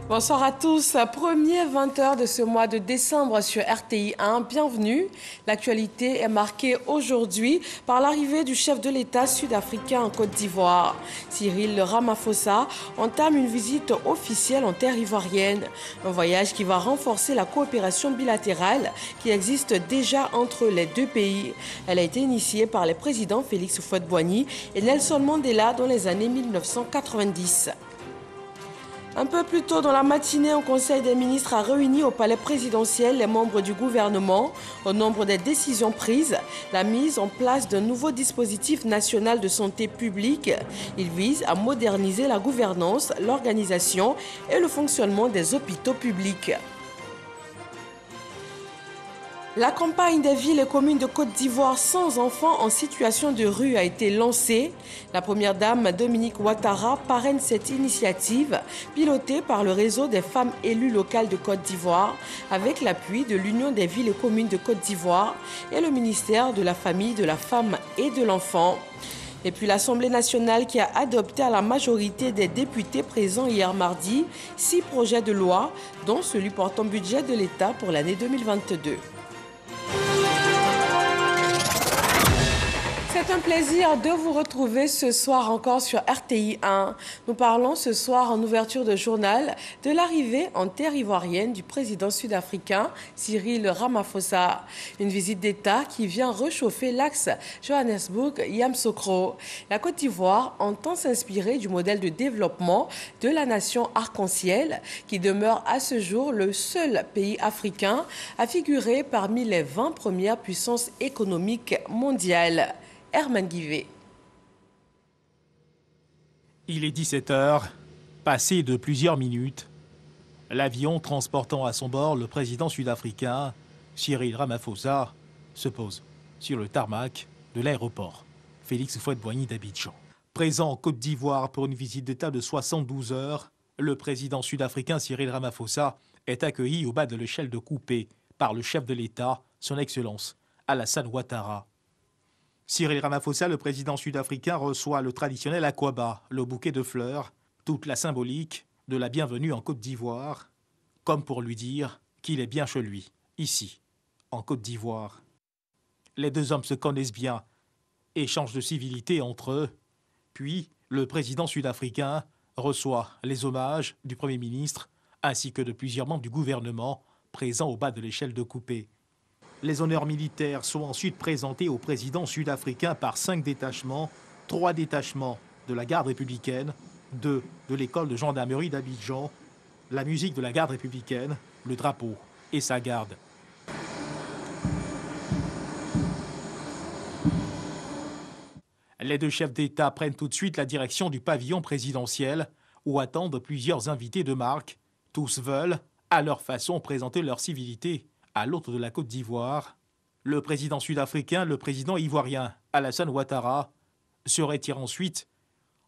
Bonsoir à tous. Premier 20h de ce mois de décembre sur RTI 1. Bienvenue. L'actualité est marquée aujourd'hui par l'arrivée du chef de l'État sud-africain en Côte d'Ivoire. Cyril Ramaphosa entame une visite officielle en terre ivoirienne. Un voyage qui va renforcer la coopération bilatérale qui existe déjà entre les deux pays. Elle a été initiée par les présidents Félix Houphouët-Boigny et Nelson Mandela dans les années 1990. Un peu plus tôt dans la matinée, un conseil des ministres a réuni au palais présidentiel les membres du gouvernement. Au nombre des décisions prises, la mise en place d'un nouveau dispositif national de santé publique. Il vise à moderniser la gouvernance, l'organisation et le fonctionnement des hôpitaux publics. La campagne des villes et communes de Côte d'Ivoire sans enfants en situation de rue a été lancée. La première dame Dominique Ouattara parraine cette initiative pilotée par le réseau des femmes élues locales de Côte d'Ivoire avec l'appui de l'Union des villes et communes de Côte d'Ivoire et le ministère de la Famille, de la Femme et de l'Enfant. Et puis l'Assemblée nationale qui a adopté à la majorité des députés présents hier mardi 6 projets de loi, dont celui portant budget de l'État pour l'année 2022. C'est un plaisir de vous retrouver ce soir encore sur RTI 1. Nous parlons ce soir en ouverture de journal de l'arrivée en terre ivoirienne du président sud-africain Cyril Ramaphosa. Une visite d'État qui vient réchauffer l'axe Johannesburg-Yamoussoukro. La Côte d'Ivoire entend s'inspirer du modèle de développement de la nation arc-en-ciel qui demeure à ce jour le seul pays africain à figurer parmi les 20 premières puissances économiques mondiales. Herman Guivet. Il est 17h, passé de plusieurs minutes. L'avion transportant à son bord le président sud-africain, Cyril Ramaphosa, se pose sur le tarmac de l'aéroport Félix Houphouët-Boigny d'Abidjan. Présent en Côte d'Ivoire pour une visite d'État de 72 heures, le président sud-africain Cyril Ramaphosa est accueilli au bas de l'échelle de Coupé par le chef de l'État, son Excellence Alassane Ouattara. Cyril Ramaphosa, le président sud-africain, reçoit le traditionnel aquaba, le bouquet de fleurs, toute la symbolique de la bienvenue en Côte d'Ivoire, comme pour lui dire qu'il est bien chez lui, ici, en Côte d'Ivoire. Les deux hommes se connaissent bien, échangent de civilité entre eux, puis le président sud-africain reçoit les hommages du Premier ministre ainsi que de plusieurs membres du gouvernement présents au bas de l'échelle de Coupé. Les honneurs militaires sont ensuite présentés au président sud-africain par 5 détachements, 3 détachements de la garde républicaine, 2 de l'école de gendarmerie d'Abidjan, la musique de la garde républicaine, le drapeau et sa garde. Les deux chefs d'État prennent tout de suite la direction du pavillon présidentiel où attendent plusieurs invités de marque. Tous veulent, à leur façon, présenter leur civilité à l'autre de la Côte d'Ivoire. Le président sud-africain, le président ivoirien Alassane Ouattara se retire ensuite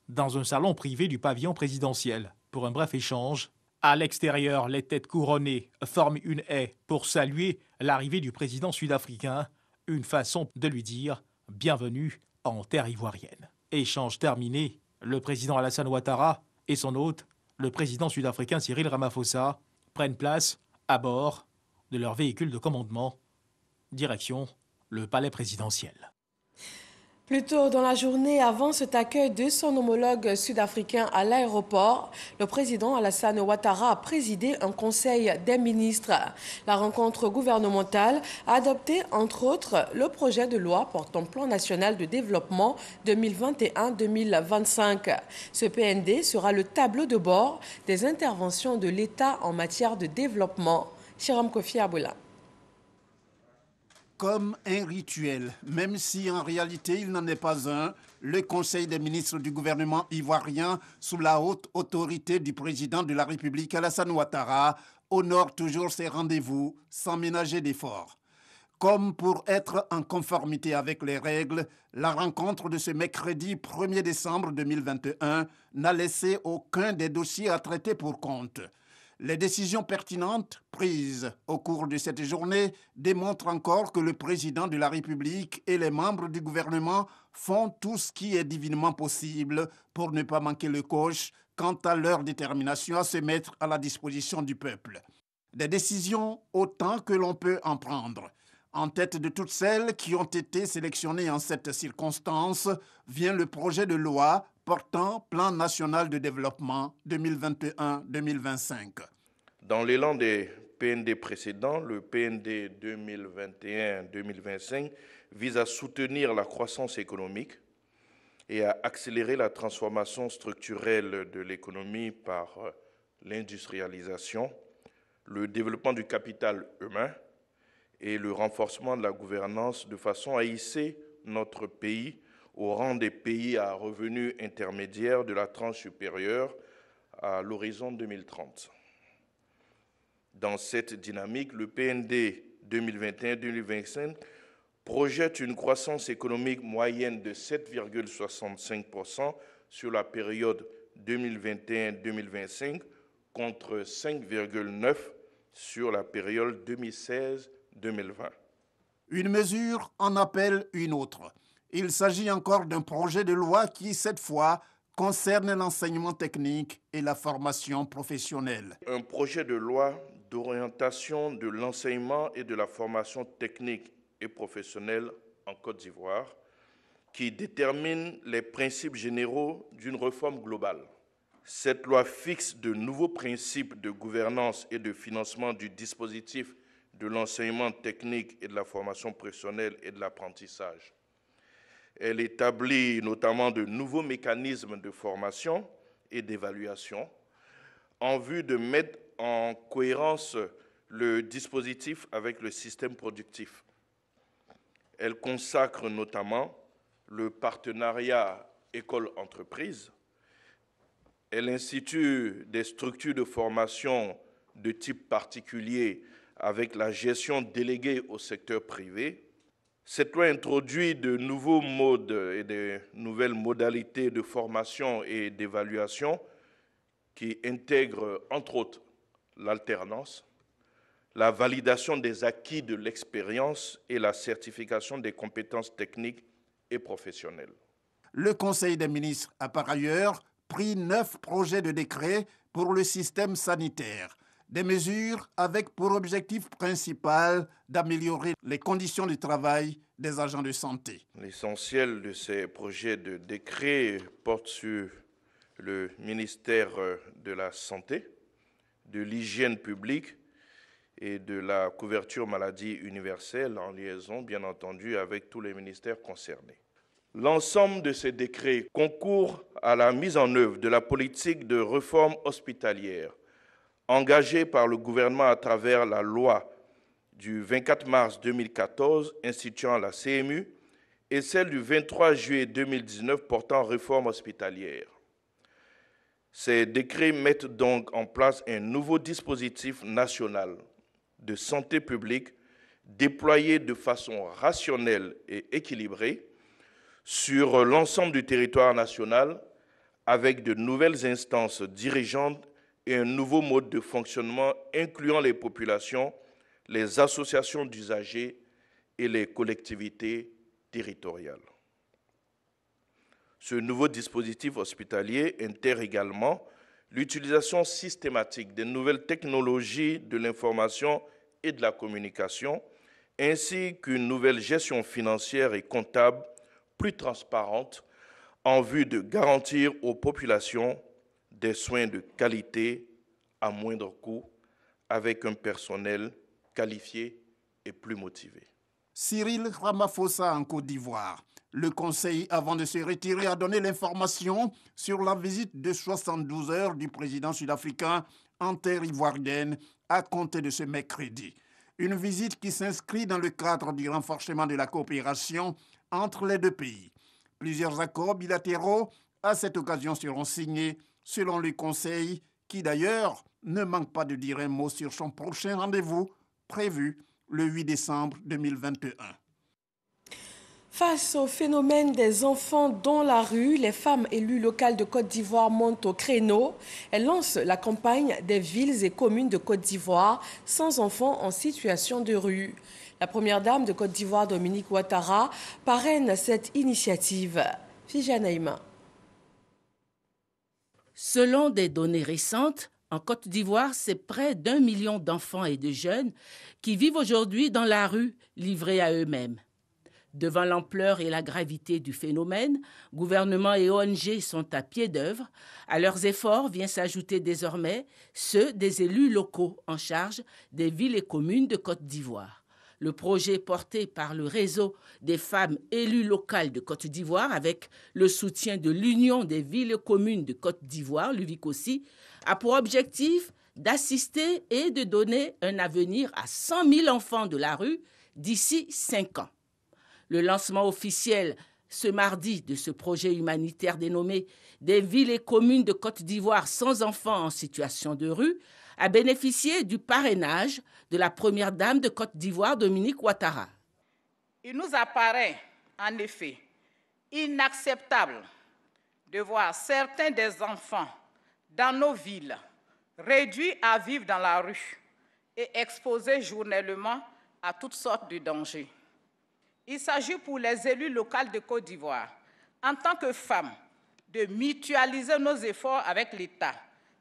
dans un salon privé du pavillon présidentiel pour un bref échange. À l'extérieur, les têtes couronnées forment une haie pour saluer l'arrivée du président sud-africain, une façon de lui dire « bienvenue en terre ivoirienne ». Échange terminé, le président Alassane Ouattara et son hôte, le président sud-africain Cyril Ramaphosa, prennent place à bord de leur véhicule de commandement, direction le palais présidentiel. Plus tôt dans la journée, avant cet accueil de son homologue sud-africain à l'aéroport, le président Alassane Ouattara a présidé un conseil des ministres. La rencontre gouvernementale a adopté, entre autres, le projet de loi portant plan national de développement 2021-2025. Ce PND sera le tableau de bord des interventions de l'État en matière de développement. Chiram Kofi Aboula. Comme un rituel, même si en réalité il n'en est pas un, le Conseil des ministres du gouvernement ivoirien, sous la haute autorité du président de la République Alassane Ouattara, honore toujours ses rendez-vous sans ménager d'efforts. Comme pour être en conformité avec les règles, la rencontre de ce mercredi 1er décembre 2021 n'a laissé aucun des dossiers à traiter pour compte. Les décisions pertinentes prises au cours de cette journée démontrent encore que le président de la République et les membres du gouvernement font tout ce qui est divinement possible pour ne pas manquer le coche quant à leur détermination à se mettre à la disposition du peuple. Des décisions autant que l'on peut en prendre. En tête de toutes celles qui ont été sélectionnées en cette circonstance vient le projet de loi portant Plan national de développement 2021-2025. Dans l'élan des PND précédents, le PND 2021-2025 vise à soutenir la croissance économique et à accélérer la transformation structurelle de l'économie par l'industrialisation, le développement du capital humain et le renforcement de la gouvernance de façon à hisser notre pays au rang des pays à revenus intermédiaires de la tranche supérieure à l'horizon 2030. Dans cette dynamique, le PND 2021-2025 projette une croissance économique moyenne de 7,65% sur la période 2021-2025 contre 5,9% sur la période 2016-2020. Une mesure en appelle une autre. Il s'agit encore d'un projet de loi qui, cette fois, concerne l'enseignement technique et la formation professionnelle. Un projet de loi d'orientation de l'enseignement et de la formation technique et professionnelle en Côte d'Ivoire qui détermine les principes généraux d'une réforme globale. Cette loi fixe de nouveaux principes de gouvernance et de financement du dispositif de l'enseignement technique et de la formation professionnelle et de l'apprentissage. Elle établit notamment de nouveaux mécanismes de formation et d'évaluation en vue de mettre en cohérence le dispositif avec le système productif. Elle consacre notamment le partenariat école-entreprise. Elle institue des structures de formation de type particulier avec la gestion déléguée au secteur privé. Cette loi introduit de nouveaux modes et de nouvelles modalités de formation et d'évaluation qui intègrent, entre autres, l'alternance, la validation des acquis de l'expérience et la certification des compétences techniques et professionnelles. Le Conseil des ministres a par ailleurs pris 9 projets de décret pour le système sanitaire. Des mesures avec pour objectif principal d'améliorer les conditions de travail des agents de santé. L'essentiel de ces projets de décret porte sur le ministère de la Santé, de l'hygiène publique et de la couverture maladie universelle en liaison, bien entendu, avec tous les ministères concernés. L'ensemble de ces décrets concourt à la mise en œuvre de la politique de réforme hospitalière engagée par le gouvernement à travers la loi du 24 mars 2014 instituant la CMU et celle du 23 juillet 2019 portant réforme hospitalière. Ces décrets mettent donc en place un nouveau dispositif national de santé publique déployé de façon rationnelle et équilibrée sur l'ensemble du territoire national avec de nouvelles instances dirigeantes et un nouveau mode de fonctionnement incluant les populations, les associations d'usagers et les collectivités territoriales. Ce nouveau dispositif hospitalier intègre également l'utilisation systématique des nouvelles technologies de l'information et de la communication, ainsi qu'une nouvelle gestion financière et comptable plus transparente en vue de garantir aux populations des soins de qualité à moindre coût avec un personnel qualifié et plus motivé. Cyril Ramaphosa en Côte d'Ivoire. Le Conseil, avant de se retirer, a donné l'information sur la visite de 72 heures du président sud-africain en terre ivoirienne à compter de ce mercredi. Une visite qui s'inscrit dans le cadre du renforcement de la coopération entre les deux pays. Plusieurs accords bilatéraux à cette occasion seront signés selon le Conseil, qui d'ailleurs ne manque pas de dire un mot sur son prochain rendez-vous prévu le 8 décembre 2021. Face au phénomène des enfants dans la rue, les femmes élues locales de Côte d'Ivoire montent au créneau. Elles lancent la campagne des villes et communes de Côte d'Ivoire sans enfants en situation de rue. La première dame de Côte d'Ivoire, Dominique Ouattara, parraine cette initiative. Fija Naïma. Selon des données récentes, en Côte d'Ivoire, c'est près d'1 million d'enfants et de jeunes qui vivent aujourd'hui dans la rue, livrés à eux-mêmes. Devant l'ampleur et la gravité du phénomène, gouvernements et ONG sont à pied d'œuvre. À leurs efforts vient s'ajouter désormais ceux des élus locaux en charge des villes et communes de Côte d'Ivoire. Le projet porté par le réseau des femmes élues locales de Côte d'Ivoire avec le soutien de l'Union des villes et communes de Côte d'Ivoire, l'UVICOSI, a pour objectif d'assister et de donner un avenir à 100 000 enfants de la rue d'ici 5 ans. Le lancement officiel ce mardi de ce projet humanitaire dénommé « Des villes et communes de Côte d'Ivoire sans enfants en situation de rue » a bénéficié du parrainage de la première dame de Côte d'Ivoire, Dominique Ouattara. Il nous apparaît en effet inacceptable de voir certains des enfants dans nos villes réduits à vivre dans la rue et exposés journellement à toutes sortes de dangers. Il s'agit pour les élus locaux de Côte d'Ivoire, en tant que femmes, de mutualiser nos efforts avec l'État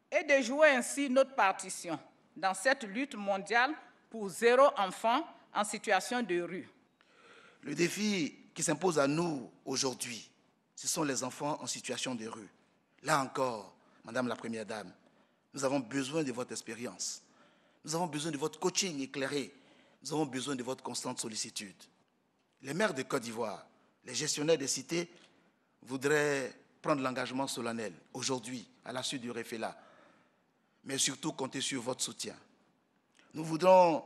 et de jouer ainsi notre partition dans cette lutte mondiale pour 0 enfant en situation de rue. Le défi qui s'impose à nous aujourd'hui, ce sont les enfants en situation de rue. Là encore, Madame la Première Dame, nous avons besoin de votre expérience. Nous avons besoin de votre coaching éclairé. Nous avons besoin de votre constante sollicitude. Les maires de Côte d'Ivoire, les gestionnaires des cités voudraient prendre l'engagement solennel aujourd'hui, à la suite du REFELA, mais surtout compter sur votre soutien. Nous voudrons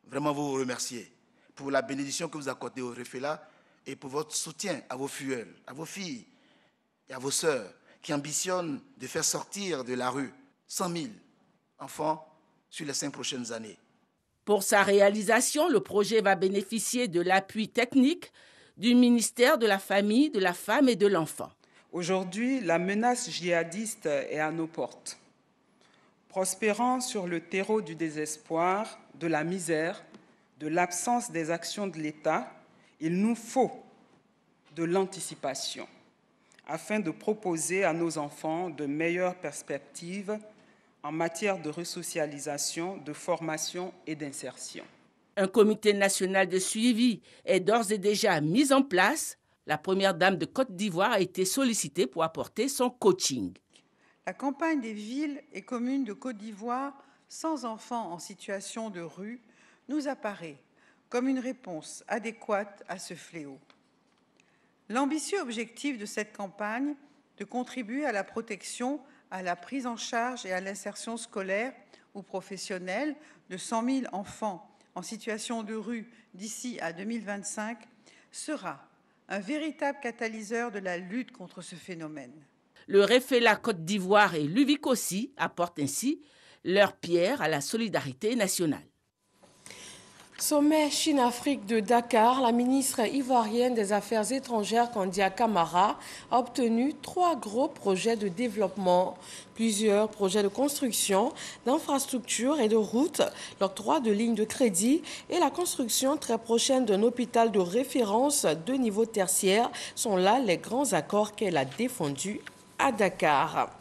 vraiment vous remercier pour la bénédiction que vous accordez au REFELA et pour votre soutien à vos filles, et à vos sœurs qui ambitionnent de faire sortir de la rue 100 000 enfants sur les 5 prochaines années. Pour sa réalisation, le projet va bénéficier de l'appui technique du ministère de la Famille, de la Femme et de l'Enfant. Aujourd'hui, la menace djihadiste est à nos portes. Prospérant sur le terreau du désespoir, de la misère, de l'absence des actions de l'État, il nous faut de l'anticipation afin de proposer à nos enfants de meilleures perspectives en matière de resocialisation, de formation et d'insertion. Un comité national de suivi est d'ores et déjà mis en place. La première dame de Côte d'Ivoire a été sollicitée pour apporter son coaching. La campagne des villes et communes de Côte d'Ivoire sans enfants en situation de rue nous apparaît comme une réponse adéquate à ce fléau. L'ambitieux objectif de cette campagne de contribuer à la protection, à la prise en charge et à l'insertion scolaire ou professionnelle de 100 000 enfants en situation de rue d'ici à 2025 sera un véritable catalyseur de la lutte contre ce phénomène. Le REFELA Côte d'Ivoire et l'UVICOSI apportent ainsi leur pierre à la solidarité nationale. Sommet Chine-Afrique de Dakar, la ministre ivoirienne des Affaires étrangères, Kandia Camara, a obtenu 3 gros projets de développement, plusieurs projets de construction, d'infrastructures et de routes, l'octroi de lignes de crédit et la construction très prochaine d'un hôpital de référence de niveau tertiaire sont là les grands accords qu'elle a défendus à Dakar.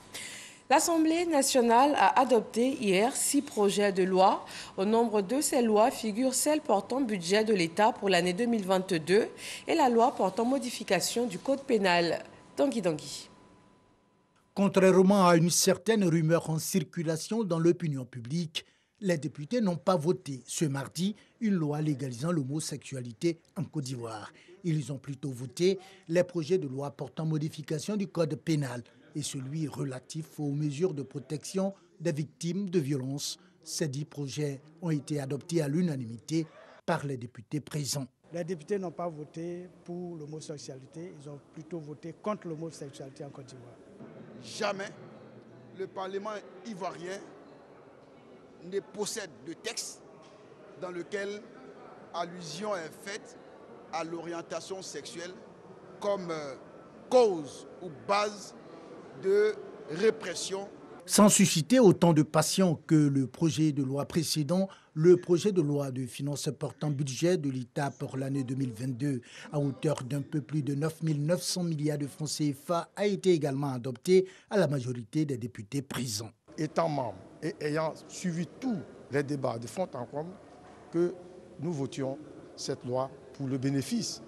L'Assemblée nationale a adopté hier 6 projets de loi. Au nombre de ces lois figurent celles portant budget de l'État pour l'année 2022 et la loi portant modification du code pénal. Dangui. Contrairement à une certaine rumeur en circulation dans l'opinion publique, les députés n'ont pas voté ce mardi une loi légalisant l'homosexualité en Côte d'Ivoire. Ils ont plutôt voté les projets de loi portant modification du code pénal et celui relatif aux mesures de protection des victimes de violences. Ces 10 projets ont été adoptés à l'unanimité par les députés présents. Les députés n'ont pas voté pour l'homosexualité, ils ont plutôt voté contre l'homosexualité en Côte d'Ivoire. Jamais le Parlement ivoirien ne possède de texte dans lequel allusion est faite à l'orientation sexuelle comme cause ou base de répression. Sans susciter autant de passion que le projet de loi précédent, le projet de loi de finances portant budget de l'État pour l'année 2022 à hauteur d'un peu plus de 9 900 milliards de francs CFA a été également adopté à la majorité des députés présents. Étant membre et ayant suivi tous les débats de fond en comble, que nous votions cette loi pour le bénéfice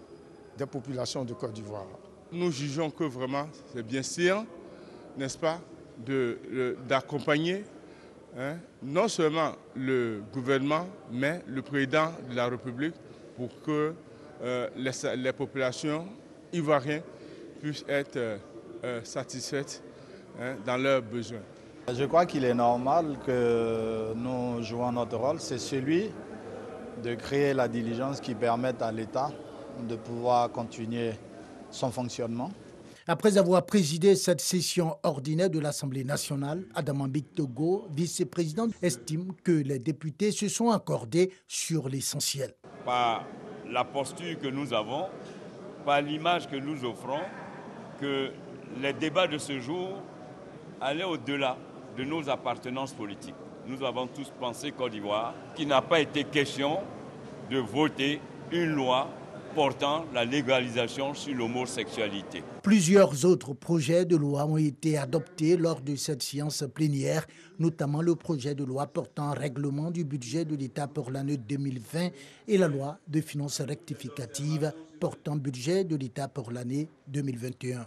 des populations de Côte d'Ivoire. Nous jugeons que vraiment c'est bien sûr, n'est-ce pas, d'accompagner non seulement le gouvernement, mais le président de la République pour que les populations ivoiriennes puissent être satisfaites dans leurs besoins. Je crois qu'il est normal que nous jouons notre rôle, c'est celui de créer la diligence qui permette à l'État de pouvoir continuer son fonctionnement. Après avoir présidé cette session ordinaire de l'Assemblée nationale, Adama Bictogo, vice-président, estime que les députés se sont accordés sur l'essentiel. Par la posture que nous avons, par l'image que nous offrons, que les débats de ce jour allaient au-delà de nos appartenances politiques. Nous avons tous pensé, Côte d'Ivoire, qu'il n'a pas été question de voter une loi portant la légalisation sur l'homosexualité. Plusieurs autres projets de loi ont été adoptés lors de cette séance plénière, notamment le projet de loi portant règlement du budget de l'État pour l'année 2020 et la loi de finances rectificative portant budget de l'État pour l'année 2021.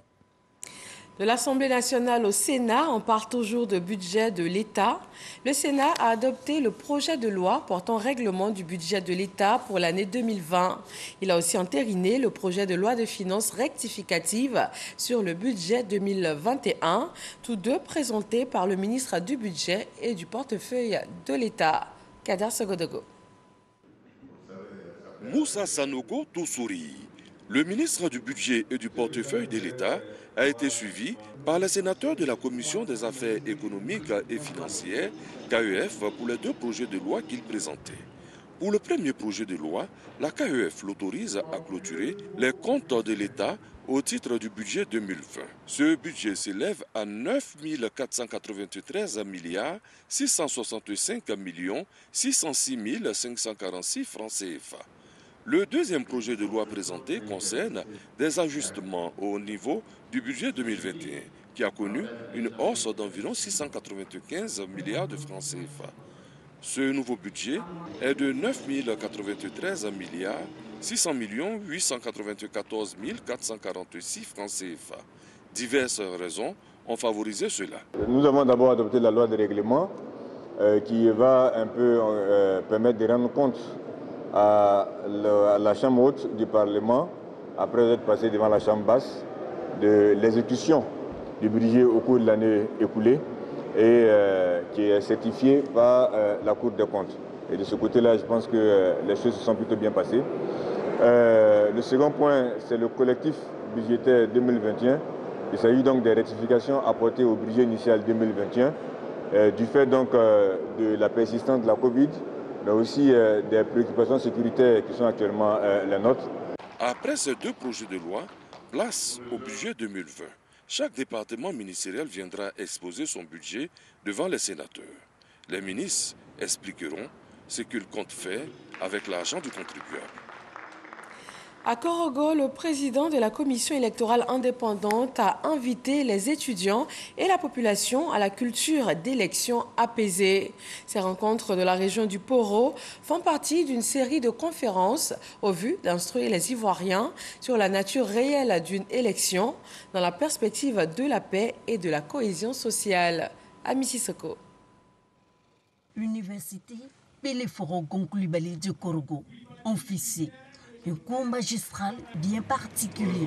De l'Assemblée nationale au Sénat, on parle toujours de budget de l'État. Le Sénat a adopté le projet de loi portant règlement du budget de l'État pour l'année 2020. Il a aussi entériné le projet de loi de finances rectificative sur le budget 2021, tous deux présentés par le ministre du Budget et du portefeuille de l'État, Kader Sogodogo. Moussa Sanogo Toussouri, le ministre du Budget et du portefeuille de l'État, a été suivi par les sénateurs de la Commission des affaires économiques et financières, KEF, pour les deux projets de loi qu'ils présentaient. Pour le premier projet de loi, la KEF l'autorise à clôturer les comptes de l'État au titre du budget 2020. Ce budget s'élève à 9 493 665 606 546 francs CFA. Le deuxième projet de loi présenté concerne des ajustements au niveau du budget 2021, qui a connu une hausse d'environ 695 milliards de francs CFA. Ce nouveau budget est de 9 093 milliards 600 894 446 francs CFA. Diverses raisons ont favorisé cela. Nous avons d'abord adopté la loi de règlement qui va un peu permettre de rendre compte à la Chambre haute du Parlement, après être passé devant la Chambre basse, de l'exécution du budget au cours de l'année écoulée et qui est certifié par la Cour des comptes. Et de ce côté-là, je pense que les choses se sont plutôt bien passées. Le second point, c'est le collectif budgétaire 2021. Il s'agit donc des rectifications apportées au budget initial 2021, du fait donc de la persistance de la Covid, mais aussi des préoccupations sécuritaires qui sont actuellement les nôtres. Après ces deux projets de loi, place au budget 2020. Chaque département ministériel viendra exposer son budget devant les sénateurs. Les ministres expliqueront ce qu'ils comptent faire avec l'argent du contribuable. À Korogo, le président de la commission électorale indépendante a invité les étudiants et la population à la culture d'élections apaisées. Ces rencontres de la région du Poro font partie d'une série de conférences au vu d'instruire les Ivoiriens sur la nature réelle d'une élection dans la perspective de la paix et de la cohésion sociale. Ami Sissoko. Université Peleforo Gonkulibali de Korogo, officier. Un cours magistral bien particulier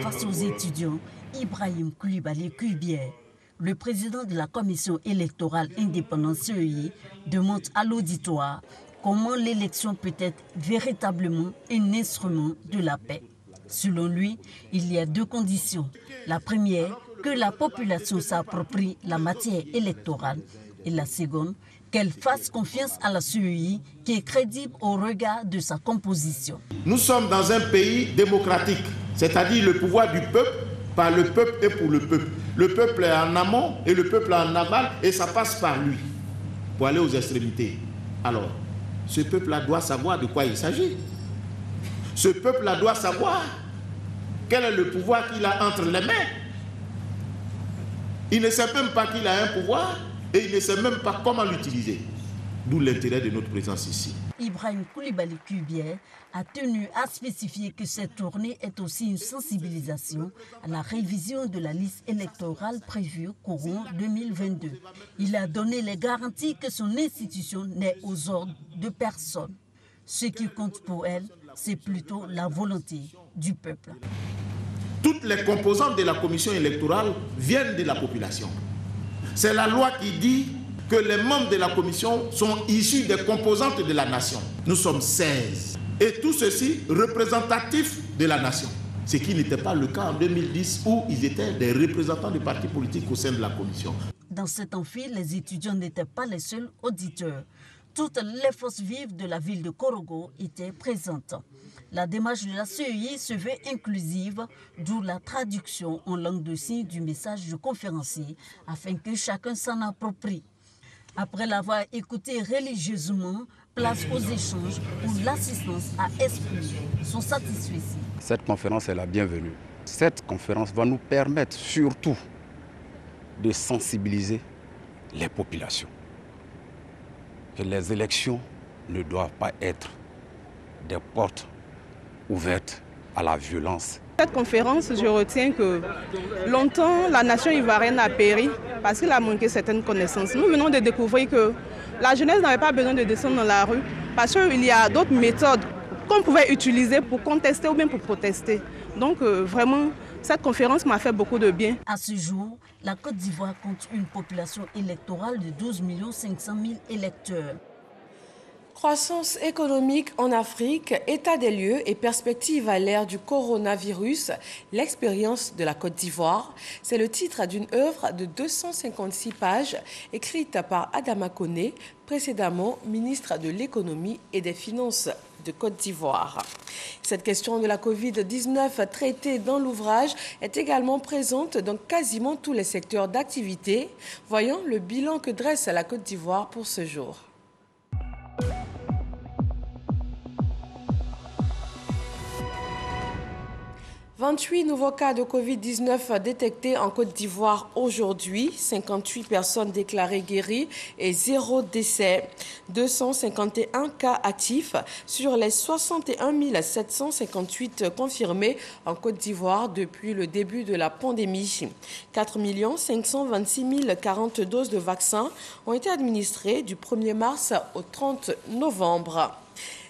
face aux étudiants Ibrahim Koulibaly Kuibier, le président de la commission électorale indépendante CEI, demande à l'auditoire comment l'élection peut être véritablement un instrument de la paix. Selon lui, il y a deux conditions. La première, que la population s'approprie la matière électorale, et la seconde, qu'elle fasse confiance à la CEI qui est crédible au regard de sa composition. Nous sommes dans un pays démocratique, c'est-à-dire le pouvoir du peuple, par le peuple et pour le peuple. Le peuple est en amont et le peuple est en aval et ça passe par lui pour aller aux extrémités. Alors, ce peuple-là doit savoir de quoi il s'agit. Ce peuple-là doit savoir quel est le pouvoir qu'il a entre les mains. Il ne sait même pas qu'il a un pouvoir et il ne sait même pas comment l'utiliser. D'où l'intérêt de notre présence ici. Ibrahim Koulibaly Kubier a tenu à spécifier que cette tournée est aussi une sensibilisation à la révision de la liste électorale prévue courant 2022. Il a donné les garanties que son institution n'est aux ordres de personne. Ce qui compte pour elle, c'est plutôt la volonté du peuple. Toutes les composantes de la commission électorale viennent de la population. C'est la loi qui dit que les membres de la commission sont issus des composantes de la nation. Nous sommes 16. Et tout ceci représentatif de la nation. Ce qui n'était pas le cas en 2010 où ils étaient des représentants des partis politiques au sein de la commission. Dans cet amphi, les étudiants n'étaient pas les seuls auditeurs. Toutes les forces vives de la ville de Korogo étaient présentes. La démarche de la CEI se veut inclusive, d'où la traduction en langue de signes du message du conférencier afin que chacun s'en approprie. Après l'avoir écouté religieusement, place aux échanges où l'assistance a exprimé son satisfait. Cette conférence est la bienvenue. Cette conférence va nous permettre surtout de sensibiliser les populations. Que les élections ne doivent pas être des portes ouvertes à la violence. Cette conférence, je retiens que longtemps, la nation ivoirienne a péri parce qu'elle a manqué certaines connaissances. Nous venons de découvrir que la jeunesse n'avait pas besoin de descendre dans la rue parce qu'il y a d'autres méthodes qu'on pouvait utiliser pour contester ou bien pour protester. Donc vraiment, cette conférence m'a fait beaucoup de bien. À ce jour, la Côte d'Ivoire compte une population électorale de 12 500 000 électeurs. Croissance économique en Afrique, état des lieux et perspectives à l'ère du coronavirus, l'expérience de la Côte d'Ivoire. C'est le titre d'une œuvre de 256 pages écrite par Adama Koné, précédemment ministre de l'économie et des finances de Côte d'Ivoire. Cette question de la Covid-19 traitée dans l'ouvrage est également présente dans quasiment tous les secteurs d'activité. Voyons le bilan que dresse la Côte d'Ivoire pour ce jour. 28 nouveaux cas de Covid-19 détectés en Côte d'Ivoire aujourd'hui, 58 personnes déclarées guéries et 0 décès. 251 cas actifs sur les 61 758 confirmés en Côte d'Ivoire depuis le début de la pandémie. 4 526 040 doses de vaccins ont été administrées du 1er mars au 30 novembre.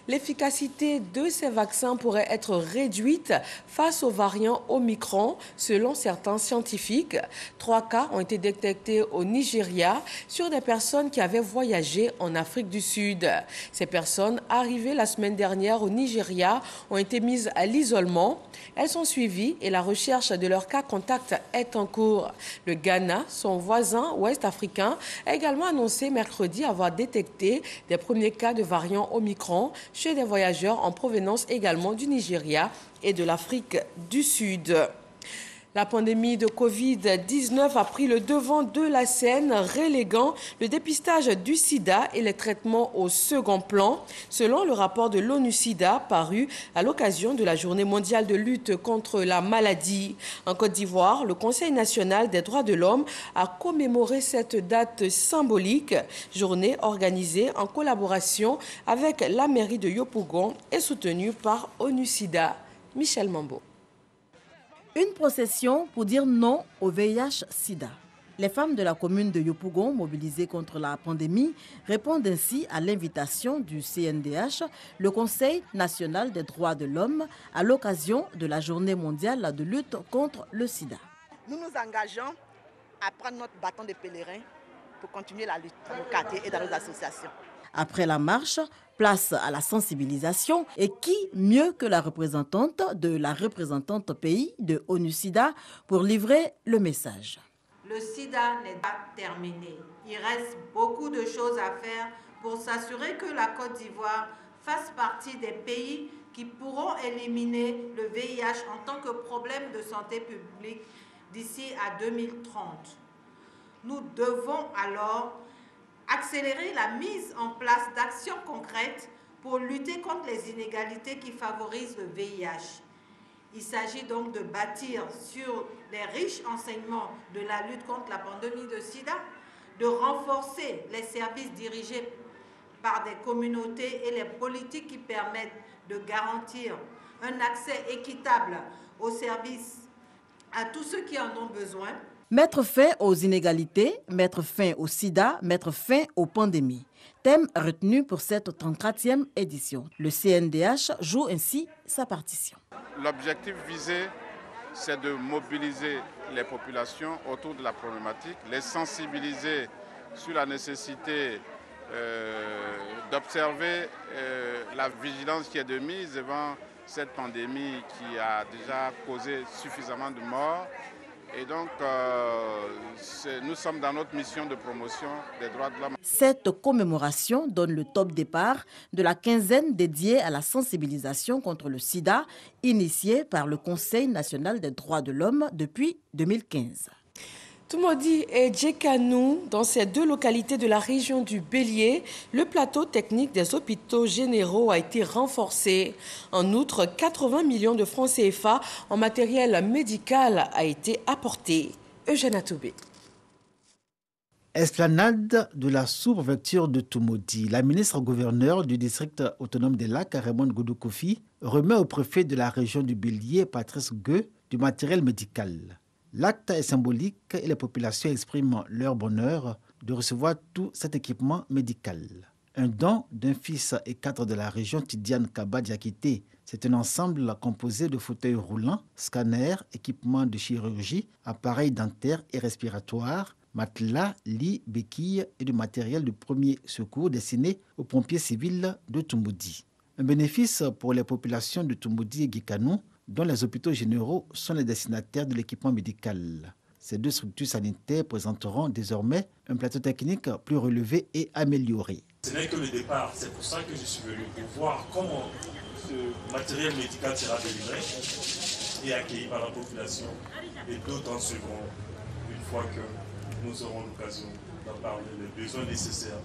L'efficacité de ces vaccins pourrait être réduite face aux variants Omicron, selon certains scientifiques. 3 cas ont été détectés au Nigeria sur des personnes qui avaient voyagé en Afrique du Sud. Ces personnes arrivées la semaine dernière au Nigeria ont été mises à l'isolement. Elles sont suivies et la recherche de leurs cas contacts est en cours. Le Ghana, son voisin ouest-africain, a également annoncé mercredi avoir détecté des premiers cas de variants Omicron chez des voyageurs en provenance également du Nigeria et de l'Afrique du Sud. La pandémie de Covid-19 a pris le devant de la scène, reléguant le dépistage du sida et les traitements au second plan, selon le rapport de l'ONU-SIDA paru à l'occasion de la Journée mondiale de lutte contre la maladie. En Côte d'Ivoire, le Conseil national des droits de l'homme a commémoré cette date symbolique, journée organisée en collaboration avec la mairie de Yopougon et soutenue par ONU-SIDA. Michel Mambo. Une procession pour dire non au VIH-Sida. Les femmes de la commune de Yopougon, mobilisées contre la pandémie, répondent ainsi à l'invitation du CNDH, le Conseil national des droits de l'homme, à l'occasion de la Journée mondiale de lutte contre le sida. Nous nous engageons à prendre notre bâton de pèlerin pour continuer la lutte dans nos quartiers et dans nos associations. Après la marche, place à la sensibilisation. Et qui mieux que la représentante pays de ONU-SIDA pour livrer le message. Le sida n'est pas terminé. Il reste beaucoup de choses à faire pour s'assurer que la Côte d'Ivoire fasse partie des pays qui pourront éliminer le VIH en tant que problème de santé publique d'ici à 2030. Nous devons alors accélérer la mise en place d'actions concrètes pour lutter contre les inégalités qui favorisent le VIH. Il s'agit donc de bâtir sur les riches enseignements de la lutte contre la pandémie de sida, de renforcer les services dirigés par des communautés et les politiques qui permettent de garantir un accès équitable aux services à tous ceux qui en ont besoin. Mettre fin aux inégalités, mettre fin au sida, mettre fin aux pandémies. Thème retenu pour cette 34e édition. Le CNDH joue ainsi sa partition. L'objectif visé, c'est de mobiliser les populations autour de la problématique, les sensibiliser sur la nécessité d'observer la vigilance qui est de mise devant cette pandémie qui a déjà causé suffisamment de morts. Et donc, nous sommes dans notre mission de promotion des droits de l'homme. Cette commémoration donne le top départ de la quinzaine dédiée à la sensibilisation contre le sida, initiée par le Conseil national des droits de l'homme depuis 2015. Tumodi et Djekanou, dans ces deux localités de la région du Bélier, le plateau technique des hôpitaux généraux a été renforcé. En outre, 80 millions de francs CFA en matériel médical a été apporté. Eugène Atoubé. Esplanade de la sous-préfecture de Tumodi. La ministre-gouverneure du district autonome des Lacs, Raymond Goudou Kofi, remet au préfet de la région du Bélier, Patrice Gueux, du matériel médical. L'acte est symbolique et les populations expriment leur bonheur de recevoir tout cet équipement médical. Un don d'un fils et cadre de la région, Tidiane Kaba Diakité. C'est un ensemble composé de fauteuils roulants, scanners, équipements de chirurgie, appareils dentaires et respiratoires, matelas, lits, béquilles et du matériel de premier secours destiné aux pompiers civils de Tumodi. Un bénéfice pour les populations de Tumodi et Guikanou, dont les hôpitaux généraux sont les destinataires de l'équipement médical. Ces deux structures sanitaires présenteront désormais un plateau technique plus relevé et amélioré. Ce n'est que le départ, c'est pour ça que je suis venu, pour voir comment ce matériel médical sera délivré et accueilli par la population. Et d'autres seront, une fois que nous aurons l'occasion d'en parler, les besoins nécessaires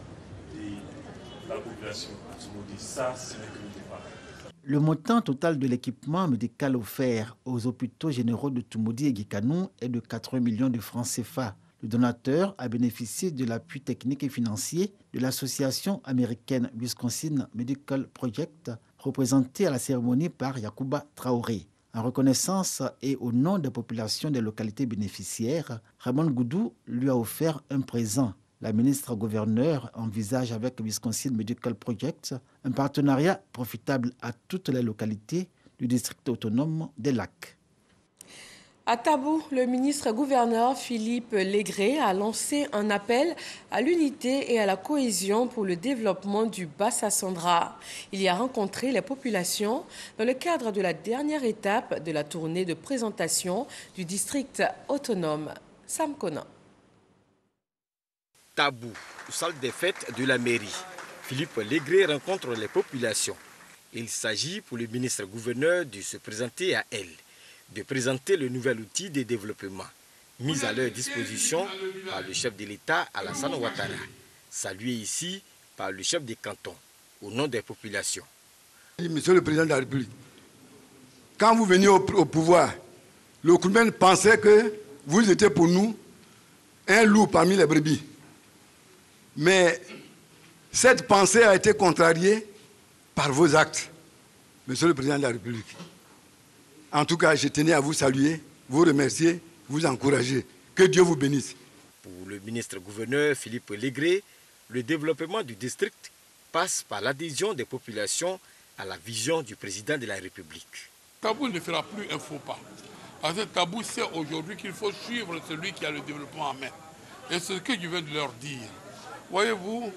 de la population. Ça, ce n'est que le départ. Le montant total de l'équipement médical offert aux hôpitaux généraux de Tumodi et Guikanou est de 80 millions de francs CFA. Le donateur a bénéficié de l'appui technique et financier de l'association américaine Wisconsin Medical Project, représentée à la cérémonie par Yacouba Traoré. En reconnaissance et au nom des populations des localités bénéficiaires, Raymond Goudou lui a offert un présent. La ministre-gouverneure envisage avec Wisconsin Medical Project un partenariat profitable à toutes les localités du district autonome des Lacs. À Tabou, le ministre-gouverneur Philippe Légré a lancé un appel à l'unité et à la cohésion pour le développement du Bas-Sassandra. Il y a rencontré les populations dans le cadre de la dernière étape de la tournée de présentation du district autonome. Sam Kona. Tabou, salle des fêtes de la mairie. Philippe Légré rencontre les populations. Il s'agit pour le ministre-gouverneur de se présenter à elle, de présenter le nouvel outil de développement mis à leur disposition par le chef de l'État Alassane Ouattara, salué ici par le chef des cantons, au nom des populations. Monsieur le Président de la République, quand vous veniez au pouvoir, le Koumen pensait que vous étiez pour nous un loup parmi les brebis. Mais cette pensée a été contrariée par vos actes, Monsieur le Président de la République. En tout cas, je tenais à vous saluer, vous remercier, vous encourager. Que Dieu vous bénisse. Pour le ministre-gouverneur Philippe Légré, le développement du district passe par l'adhésion des populations à la vision du président de la République. Tabou ne fera plus un faux pas. Parce que Tabou sait aujourd'hui qu'il faut suivre celui qui a le développement en main. Et c'est ce que je viens de leur dire. Voyez-vous,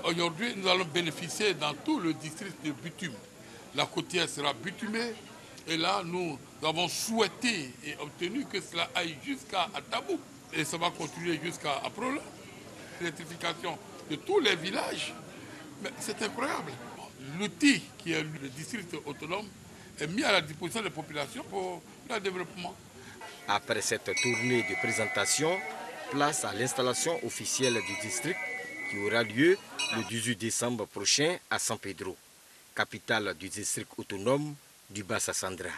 aujourd'hui, nous allons bénéficier dans tout le district de bitume. La côtière sera bitumée. Et là, nous avons souhaité et obtenu que cela aille jusqu'à Tabou. Et ça va continuer jusqu'à Aprola. L'électrification de tous les villages. Mais c'est incroyable. L'outil qui est le district autonome est mis à la disposition des populations pour leur développement. Après cette tournée de présentation, place à l'installation officielle du district qui aura lieu le 18 décembre prochain à San Pedro, capitale du district autonome du Bassa-Sandra.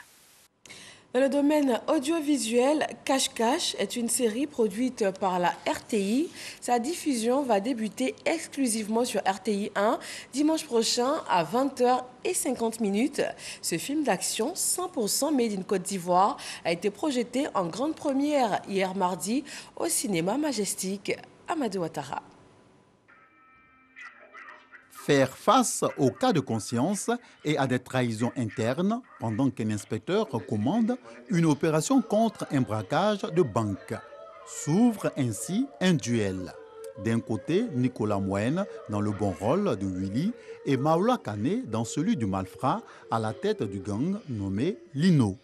Dans le domaine audiovisuel, Cache-Cache est une série produite par la RTI. Sa diffusion va débuter exclusivement sur RTI 1 dimanche prochain à 20h50. Ce film d'action 100% made in Côte d'Ivoire a été projeté en grande première hier mardi au cinéma Majestic. Amadou Ouattara. Faire face aux cas de conscience et à des trahisons internes pendant qu'un inspecteur recommande une opération contre un braquage de banque. S'ouvre ainsi un duel. D'un côté, Nicolas Moine dans le bon rôle de Willy et Maoula Kane dans celui du malfrat à la tête du gang nommé Lino.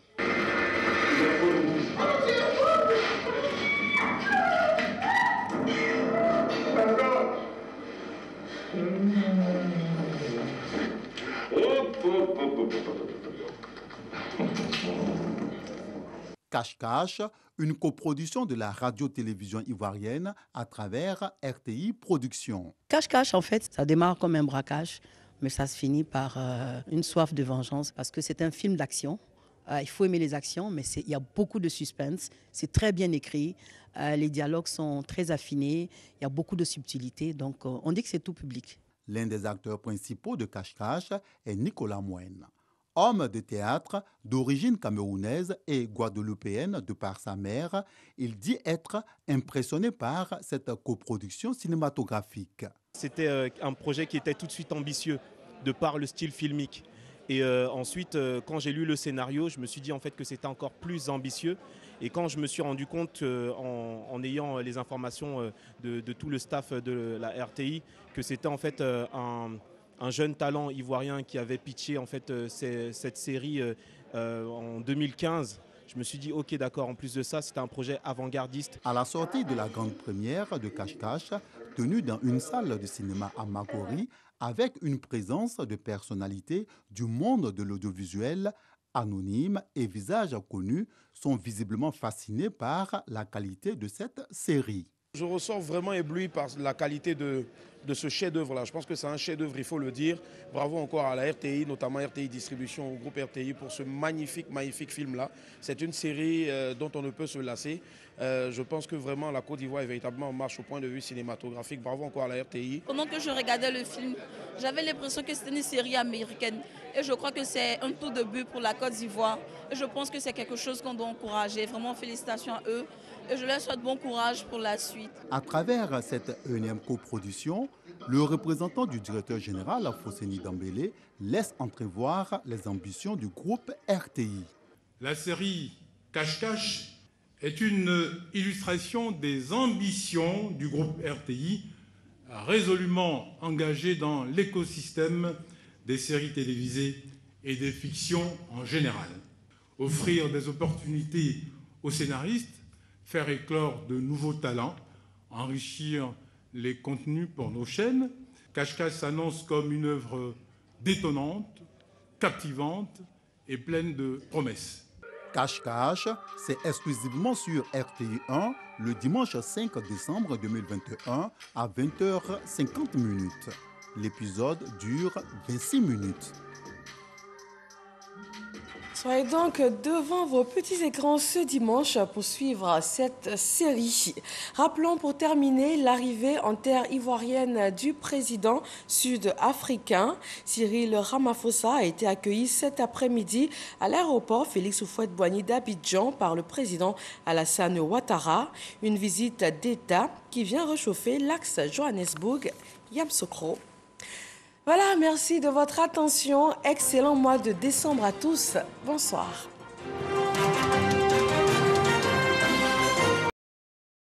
Cache-Cache, une coproduction de la radio-télévision ivoirienne à travers RTI Productions. Cache-Cache, en fait, ça démarre comme un braquage, mais ça se finit par une soif de vengeance parce que c'est un film d'action. Il faut aimer les actions, mais il y a beaucoup de suspense. C'est très bien écrit. Les dialogues sont très affinés. Il y a beaucoup de subtilité. Donc, on dit que c'est tout public. L'un des acteurs principaux de Cache-Cache est Nicolas Moine. Homme de théâtre d'origine camerounaise et guadeloupéenne de par sa mère, il dit être impressionné par cette coproduction cinématographique. C'était un projet qui était tout de suite ambitieux de par le style filmique. Et ensuite, quand j'ai lu le scénario, je me suis dit en fait que c'était encore plus ambitieux. Et quand je me suis rendu compte, en ayant les informations de tout le staff de la RTI, que c'était en fait un jeune talent ivoirien qui avait pitché en fait cette série en 2015. Je me suis dit, ok, d'accord, en plus de ça, c'était un projet avant-gardiste. À la sortie de la grande première de Cache-Cache, tenue dans une salle de cinéma à Makori, avec une présence de personnalités du monde de l'audiovisuel, anonymes et visages connus, sont visiblement fascinés par la qualité de cette série. Je ressors vraiment ébloui par la qualité de ce chef-d'œuvre-là. Je pense que c'est un chef-d'œuvre, il faut le dire. Bravo encore à la RTI, notamment RTI Distribution, au groupe RTI, pour ce magnifique, magnifique film-là. C'est une série dont on ne peut se lasser. Je pense que vraiment la Côte d'Ivoire est véritablement en marche au point de vue cinématographique. Bravo encore à la RTI. Pendant que je regardais le film, j'avais l'impression que c'était une série américaine. Et je crois que c'est un tout début pour la Côte d'Ivoire. Et je pense que c'est quelque chose qu'on doit encourager. Vraiment, félicitations à eux. Et je leur souhaite bon courage pour la suite. À travers cette énième coproduction, le représentant du directeur général, Fosseni Dambélé, laisse entrevoir les ambitions du groupe RTI. La série Cache-Cache est une illustration des ambitions du groupe RTI, résolument engagé dans l'écosystème des séries télévisées et des fictions en général. Offrir des opportunités aux scénaristes, faire éclore de nouveaux talents, enrichir les contenus pour nos chaînes. Cache-Cache s'annonce comme une œuvre détonnante, captivante et pleine de promesses. Cache-Cache, c'est exclusivement sur RTI 1 le dimanche 5 décembre 2021 à 20h50. L'épisode dure 26 minutes. Soyez donc devant vos petits écrans ce dimanche pour suivre cette série. Rappelons pour terminer l'arrivée en terre ivoirienne du président sud-africain. Cyril Ramaphosa a été accueilli cet après-midi à l'aéroport Félix Houphouët-Boigny d'Abidjan par le président Alassane Ouattara. Une visite d'État qui vient réchauffer l'axe Johannesburg-Yamoussoukro. Voilà, merci de votre attention. Excellent mois de décembre à tous. Bonsoir.